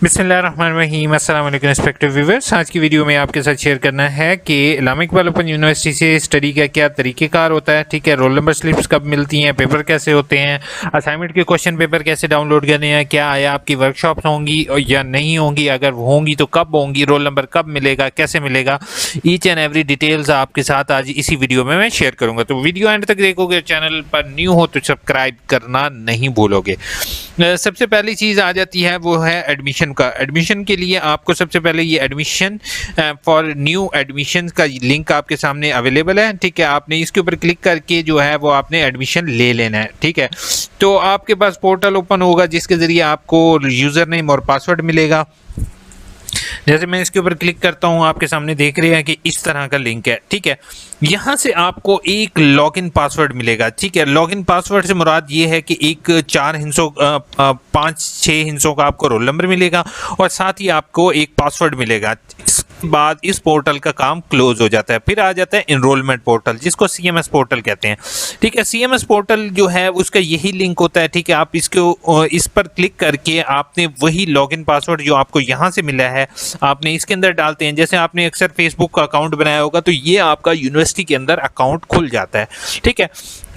बिस्मिल्लाहिर्रहमानिर्रहीम। अस्सलाम वालेकुम रिस्पेक्टिव व्यूअर्स। आज की वीडियो में आपके साथ शेयर करना है कि इस्लामिक इकबाल ओपन यूनिवर्सिटी से स्टडी का क्या तरीक़ेकार होता है। ठीक है, रोल नंबर स्लिप्स कब मिलती हैं, पेपर कैसे होते हैं, असाइनमेंट के क्वेश्चन पेपर कैसे डाउनलोड करने हैं, क्या आया आपकी वर्कशॉप्स होंगी या नहीं होंगी, अगर होंगी तो कब होंगी, रोल नंबर कब मिलेगा, कैसे मिलेगा, ईच एंड एवरी डिटेल्स आपके साथ आज इसी वीडियो में मैं शेयर करूँगा। तो वीडियो एंड तक देखोगे, चैनल पर न्यू हो तो सब्सक्राइब करना नहीं भूलोगे। सबसे पहली चीज़ आ जाती है वो है एडमिशन का। एडमिशन के लिए आपको सबसे पहले ये एडमिशन फॉर न्यू एडमिशन का लिंक आपके सामने अवेलेबल है। ठीक है, आपने इसके ऊपर क्लिक करके जो है वो आपने एडमिशन ले लेना है। ठीक है, तो आपके पास पोर्टल ओपन होगा जिसके ज़रिए आपको यूज़र नेम और पासवर्ड मिलेगा। जैसे मैं इसके ऊपर क्लिक करता हूँ, आपके सामने देख रहे हैं कि इस तरह का लिंक है। ठीक है, यहाँ से आपको एक लॉगिन पासवर्ड मिलेगा। ठीक है, लॉगिन पासवर्ड से मुराद ये है कि एक 4 हिस्सों 5-6 हिस्सों का आपको रोल नंबर मिलेगा और साथ ही आपको एक पासवर्ड मिलेगा। इसके बाद इस पोर्टल का काम क्लोज हो जाता है। फिर आ जाता है इनरोलमेंट पोर्टल, जिसको CMS पोर्टल कहते हैं। ठीक है, CMS पोर्टल जो है उसका यही लिंक होता है। ठीक है, आप इस पर क्लिक करके आपने वही लॉगिन पासवर्ड जो आपको यहाँ से मिला है आपने इसके अंदर डालते हैं। जैसे आपने अक्सर फेसबुक का अकाउंट बनाया होगा तो ये आपका यूनिवर्सिटी के अंदर अकाउंट खुल जाता है। ठीक है,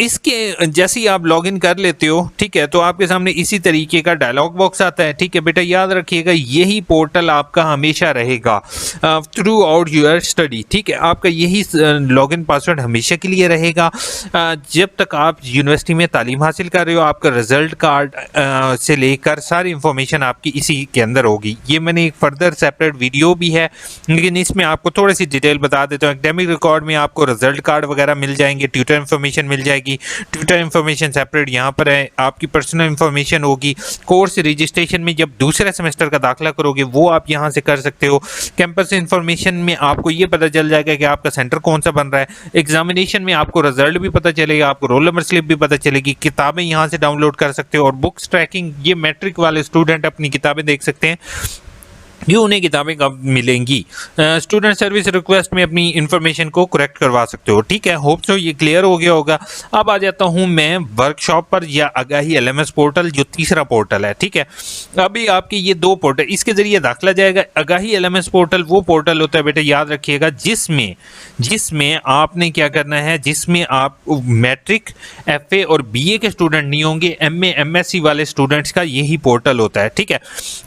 इसके जैसे ही आप लॉगिन कर लेते हो, ठीक है, तो आपके सामने इसी तरीके का डायलॉग बॉक्स आता है। ठीक है बेटा, याद रखिएगा यही पोर्टल आपका हमेशा रहेगा थ्रू आउट योर स्टडी। ठीक है, आपका यही लॉगिन पासवर्ड हमेशा के लिए रहेगा जब तक आप यूनिवर्सिटी में तालीम हासिल कर रहे हो। आपका रिजल्ट कार्ड से लेकर सारी इंफॉर्मेशन आपकी इसी के अंदर होगी। ये मैंने एक फर्दर सेपरेट वीडियो भी है, लेकिन इसमें आपको थोड़ी सी डिटेल बता देता हूँ। एकेडमिक रिकॉर्ड में आपको रिजल्ट कार्ड वगैरह मिल जाएंगे, ट्यूटर इन्फॉर्मेशन मिल जाएगी। ट्विटर इंफॉर्मेशन सेपरेट यहाँ पर है, आपकी पर्सनल इंफॉर्मेशन होगी। कोर्स रजिस्ट्रेशन में जब दूसरे सेमेस्टर का दाखिला करोगे वो आप यहाँ से कर सकते हो। कैंपस इंफॉर्मेशन में आपको ये पता चल जाएगा कि आपका सेंटर कौन सा बन रहा है। एग्जामिनेशन में आपको रिजल्ट भी पता चलेगा, आपको रोल नंबर स्लिप भी पता चलेगी। किताबें यहाँ से डाउनलोड कर सकते हो और बुक्स ट्रैकिंग, ये मैट्रिक वाले स्टूडेंट अपनी किताबें देख सकते हैं कि उन्हें किताबें कब मिलेंगी। स्टूडेंट सर्विस रिक्वेस्ट में अपनी इंफॉर्मेशन को करेक्ट करवा सकते हो। ठीक है, होप सो ये क्लियर हो गया होगा। अब आ जाता हूं मैं वर्कशॉप पर या आगाही LMS पोर्टल, जो तीसरा पोर्टल है। ठीक है, अभी आपके ये दो पोर्टल, इसके जरिए दाखिला जाएगा। आगाही LMS पोर्टल वो पोर्टल होता है बेटा, याद रखिएगा, जिसमें आपने क्या करना है, जिसमें आप मैट्रिक, FA और BA के स्टूडेंट नहीं होंगे, MA MSc वाले स्टूडेंट्स का यही पोर्टल होता है। ठीक है,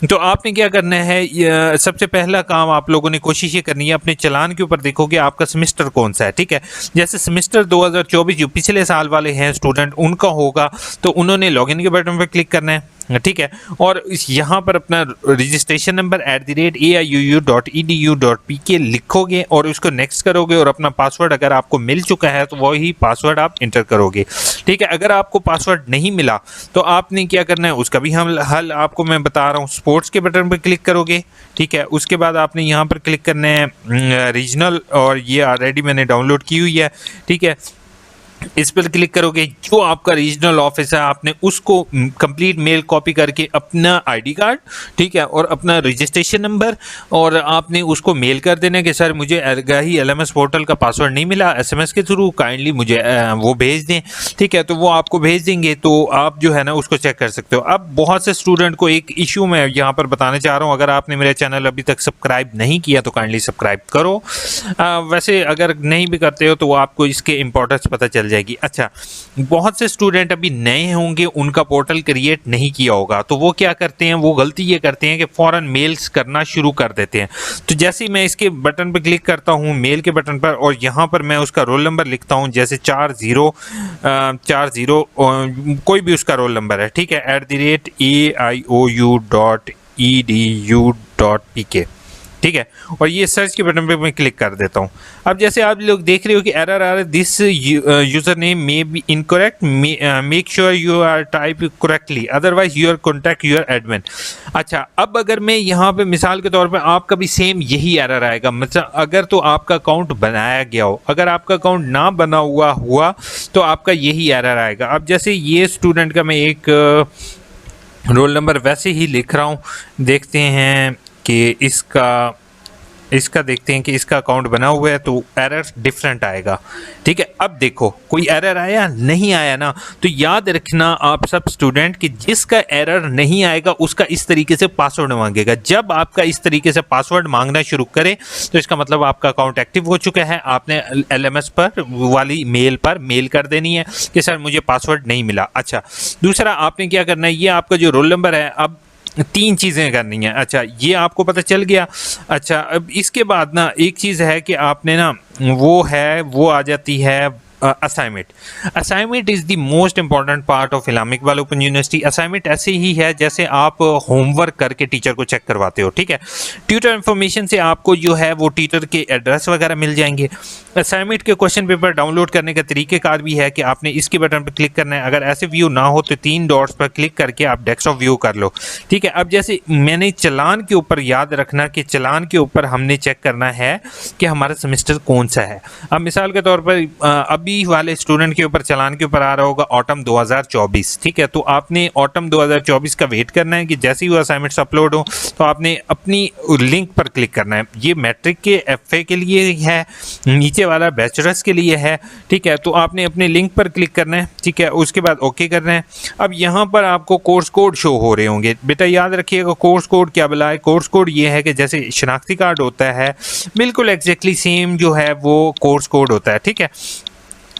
तो आपने क्या करना है, सबसे पहला काम आप लोगों ने कोशिश ये करनी है, अपने चालान के ऊपर देखोगे आपका सेमेस्टर कौन सा है। ठीक है, जैसे सेमेस्टर 2024 जो पिछले साल वाले हैं स्टूडेंट, उनका होगा तो उन्होंने लॉगिन के बटन पर क्लिक करना है। ठीक है, और यहाँ पर अपना रजिस्ट्रेशन नंबर @aiuu.edu.pk लिखोगे और उसको नेक्स्ट करोगे और अपना पासवर्ड अगर आपको मिल चुका है तो वही पासवर्ड आप इंटर करोगे। ठीक है, अगर आपको पासवर्ड नहीं मिला तो आपने क्या करना है, उसका भी हल आपको मैं बता रहा हूँ। स्पोर्ट्स के बटन पर क्लिक करोगे। ठीक है, उसके बाद आपने यहाँ पर क्लिक करना है रीजनल, और ये ऑलरेडी मैंने डाउनलोड की हुई है। ठीक है, इस पर क्लिक करोगे, जो आपका रीजनल ऑफिस है आपने उसको कंप्लीट मेल कॉपी करके अपना ID कार्ड, ठीक है, और अपना रजिस्ट्रेशन नंबर, और आपने उसको मेल कर देना कि सर मुझे आगाही LMS पोर्टल का पासवर्ड नहीं मिला, SMS के थ्रू काइंडली मुझे वो भेज दें। ठीक है, तो वो आपको भेज देंगे तो आप जो है ना उसको चेक कर सकते हो। अब बहुत से स्टूडेंट को एक इशू मैं यहाँ पर बताना चाह रहा हूँ, अगर आपने मेरे चैनल अभी तक सब्सक्राइब नहीं किया तो काइंडली सब्सक्राइब करो। वैसे अगर नहीं भी करते हो तो आपको इसके इंपॉर्टेंस पता चल जाएगी। अच्छा, बहुत से स्टूडेंट अभी नए होंगे, उनका पोर्टल क्रिएट नहीं किया होगा, तो वो क्या करते हैं, वो गलती ये करते हैं कि फौरन मेल्स करना शुरू कर देते हैं। तो जैसे ही मैं इसके बटन पर क्लिक करता हूँ, मेल के बटन पर, और यहाँ पर मैं उसका रोल नंबर लिखता हूँ, जैसे 40 कोई भी उसका रोल नंबर है। ठीक है, @aiou.edu.pk। ठीक है, और ये सर्च के बटन पे मैं क्लिक कर देता हूँ। अब जैसे आप लोग देख रहे हो कि एरर आ रहा है, this user name may be incorrect, make sure you are type correctly otherwise your contact your admin. अच्छा, अब अगर मैं यहाँ पे मिसाल के तौर पे, आपका भी सेम यही एरर आएगा। मतलब अगर तो आपका अकाउंट बनाया गया हो, अगर आपका अकाउंट ना बना हुआ तो आपका यही एरर आएगा। अब जैसे ये स्टूडेंट का मैं एक रोल नंबर वैसे ही लिख रहा हूँ, देखते हैं कि इसका इसका देखते हैं कि इसका अकाउंट बना हुआ है तो एरर डिफरेंट आएगा। ठीक है, अब देखो कोई एरर आया नहीं आया ना, तो याद रखना आप सब स्टूडेंट कि जिसका एरर नहीं आएगा उसका इस तरीके से पासवर्ड मांगेगा। जब आपका इस तरीके से पासवर्ड मांगना शुरू करे तो इसका मतलब आपका अकाउंट एक्टिव हो चुका है। आपने LMS पर वाली मेल पर मेल कर देनी है कि सर मुझे पासवर्ड नहीं मिला। अच्छा, दूसरा आपने क्या करना है, ये आपका जो रोल नंबर है, अब 3 चीज़ें करनी है। अच्छा, ये आपको पता चल गया। अच्छा, अब इसके बाद ना एक चीज़ है कि आपने ना वो आ जाती है assignment. Assignment is the most important part of Islamic Iqbal open university. Assignment ऐसे ही है जैसे आप होमवर्क करके टीचर को चेक करवाते हो। ठीक है, ट्यूटर इन्फॉर्मेशन से आपको जो है वो टीचर के एड्रेस वगैरह मिल जाएंगे। असाइनमेंट के क्वेश्चन पेपर डाउनलोड करने का तरीक़ेकार भी है कि आपने इसके बटन पर क्लिक करना है। अगर ऐसे व्यू ना हो तो 3 डॉट्स पर क्लिक करके आप डेस्कटॉप व्यू कर लो। ठीक है, अब जैसे मैंने चलान के ऊपर, याद रखना कि चलान के ऊपर हमने चेक करना है कि हमारा सेमेस्टर कौन सा है। अब मिसाल के तौर पर अभी वाले स्टूडेंट के ऊपर चलान के ऊपर आ रहा होगा ऑटम 2024। ठीक है, तो आपने ऑटम 2024 का वेट करना है कि जैसे ही वो असाइनमेंट्स अपलोड हो तो आपने अपनी लिंक पर क्लिक करना है। ये मैट्रिक के FA के लिए है, नीचे वाला बैचलर्स के लिए है। ठीक है, तो आपने अपने लिंक पर क्लिक करना है। ठीक है, उसके बाद ओके करना है। अब यहाँ पर आपको कोर्स कोड शो हो रहे होंगे। बेटा याद रखिएगा कोर्स कोड क्या बुलाए, कोर्स कोड ये है कि जैसे शनाख्ती कार्ड होता है बिल्कुल एग्जैक्टली सेम जो है वो कोर्स कोड होता है। ठीक है,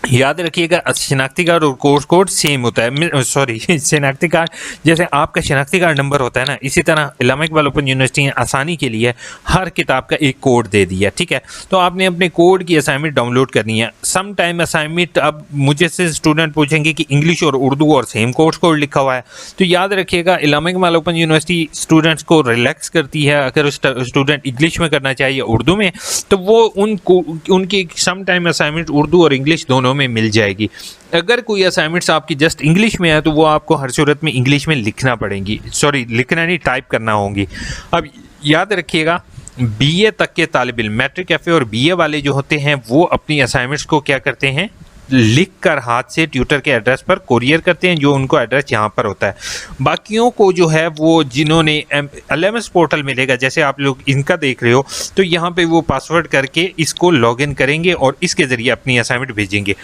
याद रखिएगा शनाख्ती कार्ड और कोर्स कोड सेम होता है। सॉरी, शनाख्ती कार्ड जैसे आपका शनाख्ती कार्ड नंबर होता है ना, इसी तरह इस्लामिक इकबाल ओपन यूनिवर्सिटी ने आसानी के लिए हर किताब का एक कोड दे दिया। ठीक है, तो आपने अपने कोड की असाइनमेंट डाउनलोड करनी है। सम टाइम असाइनमेंट, अब मुझे से स्टूडेंट पूछेंगे कि इंग्लिश और उर्दू और सेम कोर्स कोड लिखा हुआ है, तो याद रखिएगा Islamic Iqbal open university students को रिलैक्स करती है। अगर स्टूडेंट इंग्लिश में करना चाहिए उर्दू में, तो वो उनकी सम टाइम असाइनमेंट उर्दू और इंग्लिश दोनों में मिल जाएगी। अगर कोई असाइनमेंट्स आपकी जस्ट इंग्लिश में है तो वो आपको हर सूरत में इंग्लिश में लिखना पड़ेगी, सॉरी लिखना नहीं, टाइप करना होंगी। अब याद रखिएगा BA तक के तालिब इल्म, मैट्रिक FA और BA वाले जो होते हैं वो अपनी असाइनमेंट्स को क्या करते हैं, लिख कर हाथ से ट्यूटर के एड्रेस पर कोरियर करते हैं, जो उनको एड्रेस यहाँ पर होता है। बाकियों को जो है वो जिन्होंने LMS पोर्टल मिलेगा, जैसे आप लोग इनका देख रहे हो, तो यहाँ पे वो पासवर्ड करके इसको लॉगिन करेंगे और इसके ज़रिए अपनी असाइनमेंट भेजेंगे।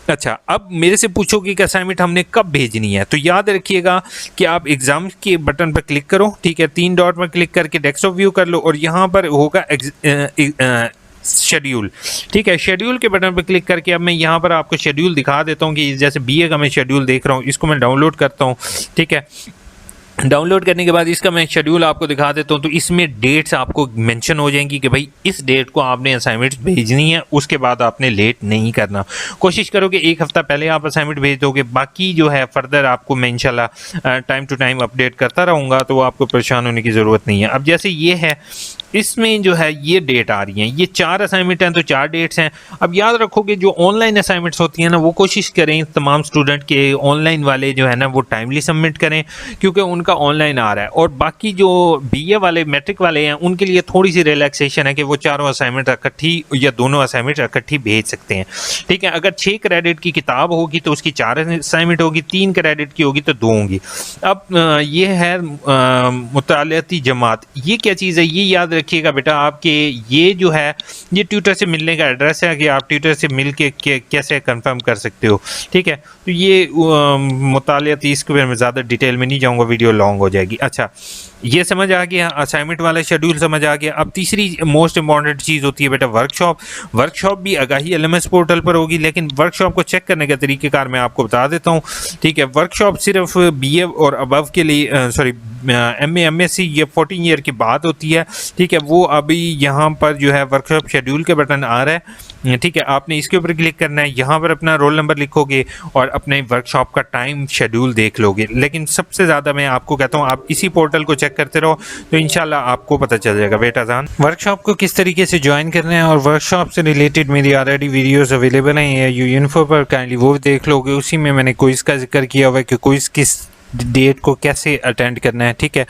अच्छा, अब मेरे से पूछोगे कि असाइनमेंट हमने कब भेजनी है, तो याद रखिएगा कि आप एग्ज़ाम के बटन पर क्लिक करो। ठीक है, 3 डॉट पर क्लिक करके डेस्कटॉप व्यू कर लो और यहाँ पर होगा शेड्यूल। ठीक है, शेड्यूल के बटन पर क्लिक करके अब मैं यहाँ पर आपको शेड्यूल दिखा देता हूँ कि जैसे BA का मैं शेड्यूल देख रहा हूँ, इसको मैं डाउनलोड करता हूँ। ठीक है, डाउनलोड करने के बाद इसका मैं शेड्यूल आपको दिखा देता हूँ, तो इसमें डेट्स आपको मेंशन हो जाएंगी कि भाई इस डेट को आपने असाइनमेंट भेजनी है, उसके बाद आपने लेट नहीं करना। कोशिश करो कि 1 हफ्ता पहले आप असाइनमेंट भेज दोगे। बाकी जो है फर्दर आपको मैं इंशाल्लाह टाइम टू टाइम अपडेट करता रहूँगा, तो आपको परेशान होने की ज़रूरत नहीं है। अब जैसे ये है, इसमें जो है ये डेट आ रही हैं, ये 4 असाइनमेंट हैं तो 4 डेट्स हैं। अब याद रखो कि जो ऑनलाइन असाइनमेंट्स होती हैं ना, वो कोशिश करें तमाम स्टूडेंट के ऑनलाइन वाले जो है ना वो टाइमली सबमिट करें, क्योंकि उनका ऑनलाइन आ रहा है। और बाकी जो BA वाले मैट्रिक वाले हैं उनके लिए थोड़ी सी रिलैक्सेशन है कि वो चारों असाइनमेंट इकट्ठी या दोनों असाइनमेंट इकट्ठी भेज सकते हैं। ठीक है, अगर 6 क्रेडिट की किताब होगी तो उसकी 4 असाइनमेंट होगी, 3 क्रेडिट की होगी तो 2 होंगी। अब ये है मुतालियाती जमात, ये क्या चीज़ है, ये याद रखिएगा बेटा। आपके ये जो है ये ट्यूटर से मिलने का एड्रेस है कि आप ट्यूटर से मिल के कैसे कंफर्म कर सकते हो। ठीक है, तो ये मुतालियाती, इसके बारे में ज़्यादा डिटेल में नहीं जाऊँगा, वीडियो लॉन्ग हो जाएगी। अच्छा, ये समझ आ गया, असाइनमेंट वाला शेड्यूल समझ आ गया। अब तीसरी मोस्ट इंपॉर्टेंट चीज़ होती है बेटा वर्कशॉप। वर्कशॉप भी आगाही LMS पोर्टल पर होगी, लेकिन वर्कशॉप को चेक करने का तरीक़ेकार मैं आपको बता देता हूँ। ठीक है, वर्कशॉप सिर्फ BA और अबव के लिए, सॉरी MA MSc ये 14 ईयर की बात होती है। ठीक है, वो अभी यहाँ पर जो है वर्कशॉप शेड्यूल के बटन आ रहा है। ठीक है, आपने इसके ऊपर क्लिक करना है, यहाँ पर अपना रोल नंबर लिखोगे और अपने वर्कशॉप का टाइम शेड्यूल देख लोगे। लेकिन सबसे ज़्यादा मैं आपको कहता हूँ आप इसी पोर्टल को चेक करते रहो, तो इंशाल्लाह आपको पता चल जाएगा। बेटा जान, वर्कशॉप को किस तरीके से ज्वाइन करना है और वर्कशॉप से रिलेटेड मेरी ऑलरेडी वीडियोस अवेलेबल हैं UInfo पर, काइंडली वो देख लोगे। उसी में मैंने क्विज़ का जिक्र किया हुआ है कि क्विज़ किस डेट को कैसे अटेंड करना है। ठीक है,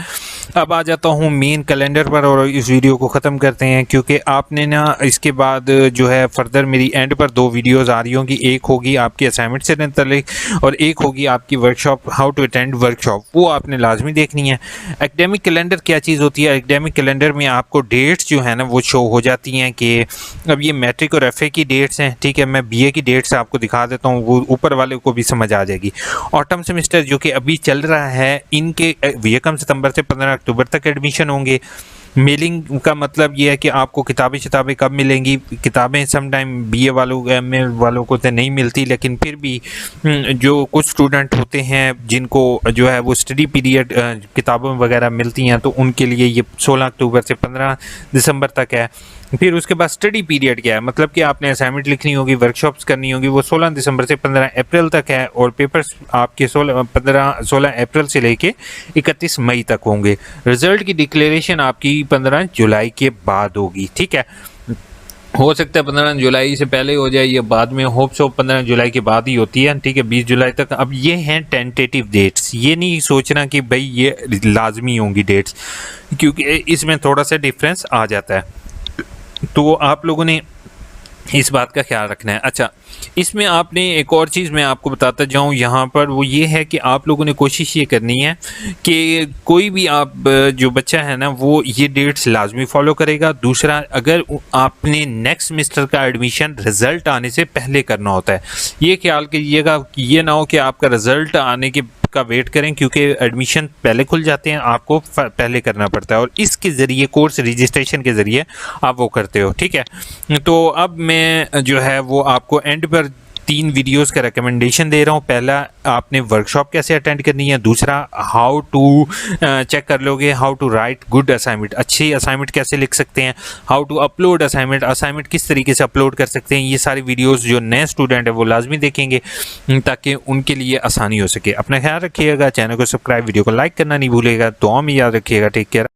अब आ जाता हूँ मेन कैलेंडर पर और इस वीडियो को ख़त्म करते हैं, क्योंकि आपने ना इसके बाद जो है फर्दर मेरी एंड पर 2 वीडियोस आ रही होंगी। एक होगी आपकी असाइनमेंट से मुतल्लिक और एक होगी आपकी workshop, how to attend workshop, वो आपने लाजमी देखनी है। एकेडमिक कैलेंडर क्या चीज़ होती है? एकेडमिक कैलेंडर में आपको डेट्स जो है ना वो शो हो जाती हैं कि अब ये मैट्रिक और एफए की डेट्स हैं। ठीक है, मैं बीए की डेट्स आपको दिखा देता हूँ, वो ऊपर वाले को भी समझ आ जाएगी। ऑटम सेमेस्टर जो कि अभी चल रहा है, इनके 1 सितंबर से 15 अक्टूबर तक एडमिशन होंगे। मेलिंग का मतलब ये है कि आपको किताबें कब मिलेंगी। किताबें सम टाइम बीए वालों एमए वालों को तो नहीं मिलती, लेकिन फिर भी जो कुछ स्टूडेंट होते हैं जिनको जो है वो स्टडी पीरियड किताबें वगैरह मिलती हैं, तो उनके लिए ये 16 अक्टूबर से 15 दिसंबर तक है। फिर उसके बाद स्टडी पीरियड क्या है, मतलब कि आपने असाइनमेंट लिखनी होगी, वर्कशॉप्स करनी होगी, वो 16 दिसंबर से 15 अप्रैल तक है और पेपर्स आपके 16 अप्रैल से लेके 31 मई तक होंगे। रिजल्ट की डिक्लेरेशन आपकी 15 जुलाई के बाद होगी। ठीक है, हो सकता है 15 जुलाई से पहले हो जाए या बाद में, होप सो 15 जुलाई के बाद ही होती है। ठीक है, 20 जुलाई तक। अब ये हैं टेंटेटिव डेट्स, ये नहीं सोचना कि भाई ये लाजमी होंगी डेट्स, क्योंकि इसमें थोड़ा सा डिफरेंस आ जाता है, तो आप लोगों ने इस बात का ख्याल रखना है। अच्छा, इसमें आपने एक और चीज़ मैं आपको बताता जाऊं यहाँ पर, वो ये है कि आप लोगों ने कोशिश ये करनी है कि कोई भी आप जो बच्चा है ना वो ये डेट्स लाजमी फॉलो करेगा। दूसरा, अगर आपने नेक्स्ट सेमेस्टर का एडमिशन रिज़ल्ट आने से पहले करना होता है, ये ख्याल कीजिएगा कि ये ना हो कि आपका रिज़ल्ट आने के का वेट करें, क्योंकि एडमिशन पहले खुल जाते हैं, आपको पहले करना पड़ता है और इसके ज़रिए कोर्स रजिस्ट्रेशन के ज़रिए आप वो करते हो। ठीक है, तो अब मैं जो है वो आपको एंड पर 3 वीडियोस का रिकमेंडेशन दे रहा हूँ। पहला, आपने वर्कशॉप कैसे अटेंड करनी है। दूसरा, हाउ टू चेक कर लोगे how to write good assignment, अच्छी असाइनमेंट कैसे लिख सकते हैं। हाउ टू अपलोड असाइनमेंट किस तरीके से अपलोड कर सकते हैं। ये सारी वीडियोस जो नए स्टूडेंट है वो लाजमी देखेंगे ताकि उनके लिए आसानी हो सके। अपना ख्याल रखिएगा, चैनल को सब्सक्राइब, वीडियो को लाइक करना नहीं भूलिएगा, दुआ में याद रखिएगा। Take care.